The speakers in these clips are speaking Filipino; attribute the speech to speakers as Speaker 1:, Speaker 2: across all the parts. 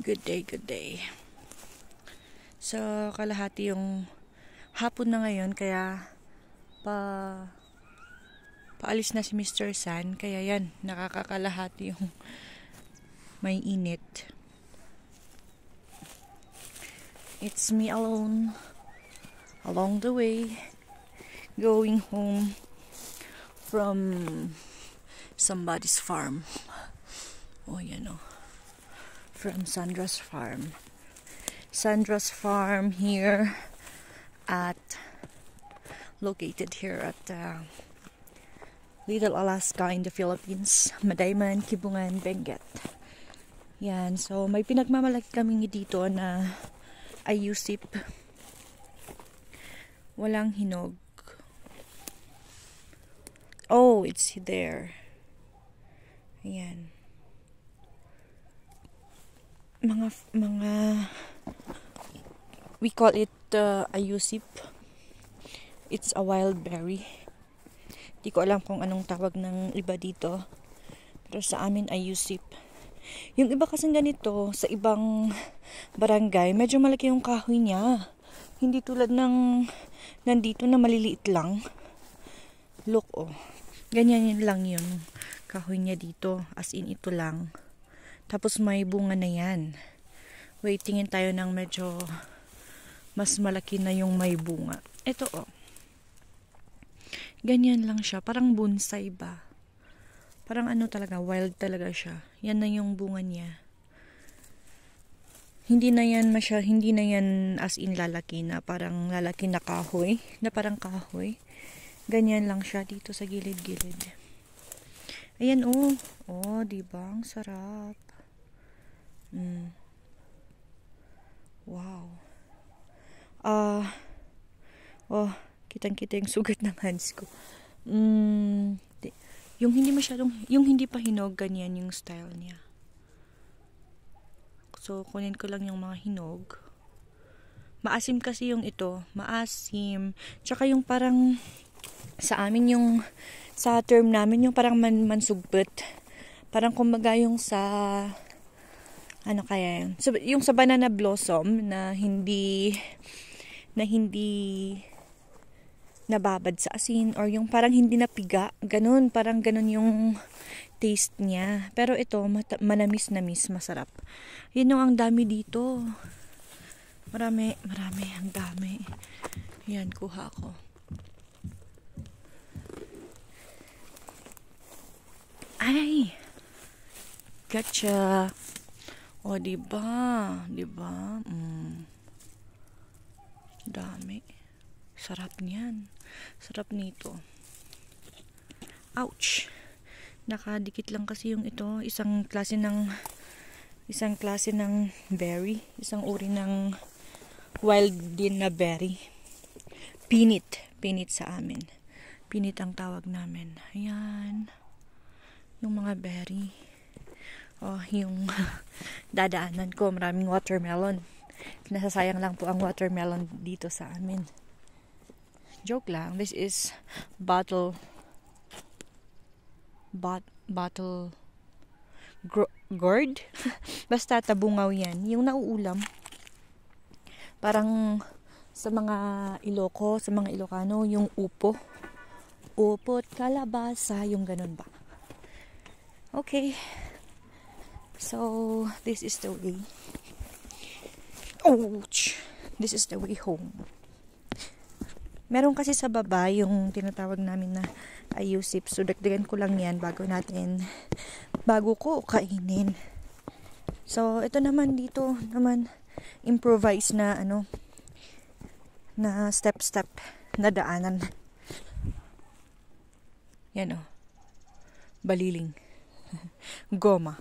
Speaker 1: Good day, good day. So, kalahati yung hapon na ngayon, kaya paalis na si Mr. San. Kaya yan, nakakakalahati yung may init. It's me alone along the way, going home from somebody's farm. Oh, yan o. From Sandra's farm. Sandra's farm here located here at Little Alaska in the Philippines. Madayman, Kibungan, Benguet. Yan, so may pinagmamalaki kami dito na ayusip. Walang hinog. Oh, it's there. Ayan. Mga we call it ayusip. It's a wild berry. Di ko alam kung anong tawag ng iba dito, pero sa amin ayusip. Yung iba kasi ganito sa ibang barangay, medyo malaki yung kahoy niya, hindi tulad ng nandito na maliliit lang. Look, oh, ganyan yun lang yun kahoy niya dito, as in ito lang. Tapos may bunga na yan. Wait, tingin tayo ng medyo mas malaki na yung may bunga. Ito, oh. Ganyan lang siya. Parang bonsai ba? Parang ano talaga, wild talaga siya. Yan na yung bunga niya. Hindi na yan as in lalaki na parang lalaki na kahoy. Na parang kahoy. Ganyan lang siya dito sa gilid-gilid. Ayan, oh. Oh, diba? Ang sarap. Wow. Oh, kitang-kita yung sugat ng hands ko. Yung hindi pa hinog, ganyan yung style niya. So, kunin ko lang yung mga hinog. Maasim kasi yung ito. Maasim. Tsaka yung parang, sa term namin, yung parang mansugpet. Parang kumbaga yung sa, ano kaya yun? So, yung sa banana blossom na hindi nababad sa asin, or yung parang hindi napiga, ganun, parang ganun yung taste niya. Pero ito, manamis-namis, masarap. Yun yung ang dami dito. Marami, ang dami. Yan, kuha ko. Ay! Gotcha! O, diba? Dami. Sarap niyan. Sarap nito. Ouch! Nakadikit lang kasi yung ito. Isang klase ng berry. Isang uri ng wild din na berry. Pinit sa amin. Pinit ang tawag namin. Ayan. Yung mga berry. Oh, yung dadaanan ko, maraming watermelon. Nasasayang lang po ang watermelon dito sa amin. Joke lang. This is bottle gourd. Basta tabungaw yan. Yung nauulam. Parang sa mga Ilocano, yung upo at kalabasa, yung ganun ba. Okay. So, this is the way. Ouch! This is the way home. Meron kasi sa baba yung tinatawag namin na ayusip. So, dagdagan ko lang yan bago ko kainin. So, ito naman dito improvise na na step na daanan. Yan, oh. Baliling. Goma.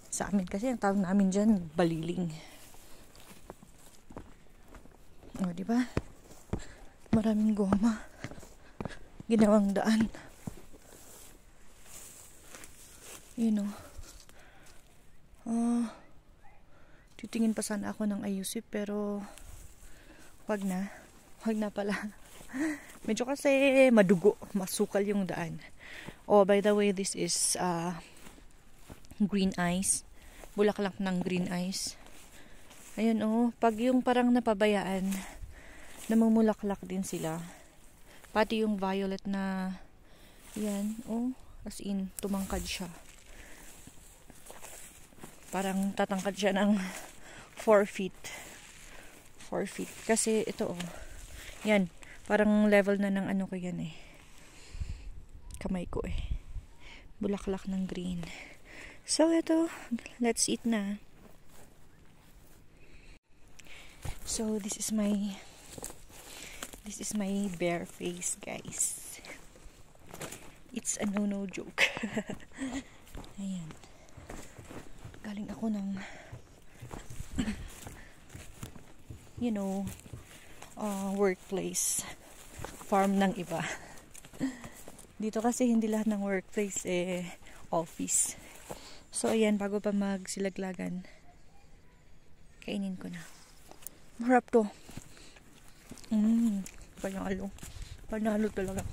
Speaker 1: Sa amin kasi ang tawag namin dyan, baliling. O, diba? Maraming goma. Ginawang daan. Titingin pa sana ako ng ayusip, pero wag na pala. Medyo kasi madugo, masukal yung daan. Oh, by the way, this is green ice. bulaklak ng green eyes. Ayun oh, pag yung parang napabayaan, namumulaklak din sila. Pati yung violet na, yan, oh, as in, tumangkad siya. Parang tatangkad siya ng 4 feet. 4 feet. Kasi ito oh, yan, parang level na ng ano ko yan eh. Kamay ko eh. Bulaklak ng green. So ito, let's eat na. So this is my bare face, guys. It's a no joke. Ayan. Galing ako ng workplace. Farm ng iba. Dito kasi hindi lahat ng workplace office. So ayan, bago pa magsilaglagan, kainin ko na. Marap to. Panalo. Panalo talaga.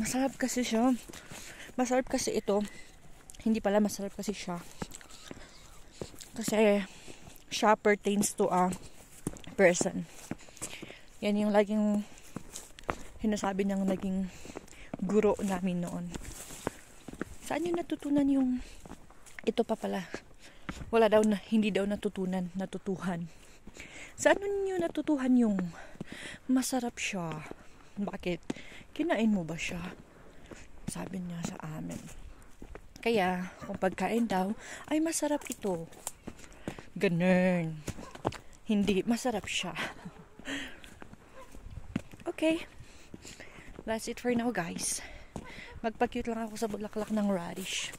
Speaker 1: Masarap kasi siya. Masarap kasi ito. Hindi pala masarap kasi siya. Kasi siya pertains to a person. Yan yung laging sinasabi ng naging guro namin noon. Saan yung natutunan yung ito pa pala? Wala daw na, hindi daw natutuhan. Saan niyo natutuhan yung masarap siya? Bakit? Kinain mo ba siya? Sabi niya sa amin. Kaya, kung pagkain daw, ay masarap ito. Ganun. Hindi, masarap siya. Okay. That's it for now, guys. Magpa-cute lang ako sa bulaklak ng radish.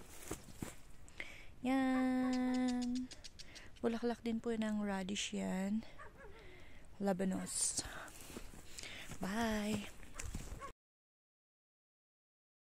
Speaker 1: Yan. Bulaklak din po ng radish yan. Labanos. Bye.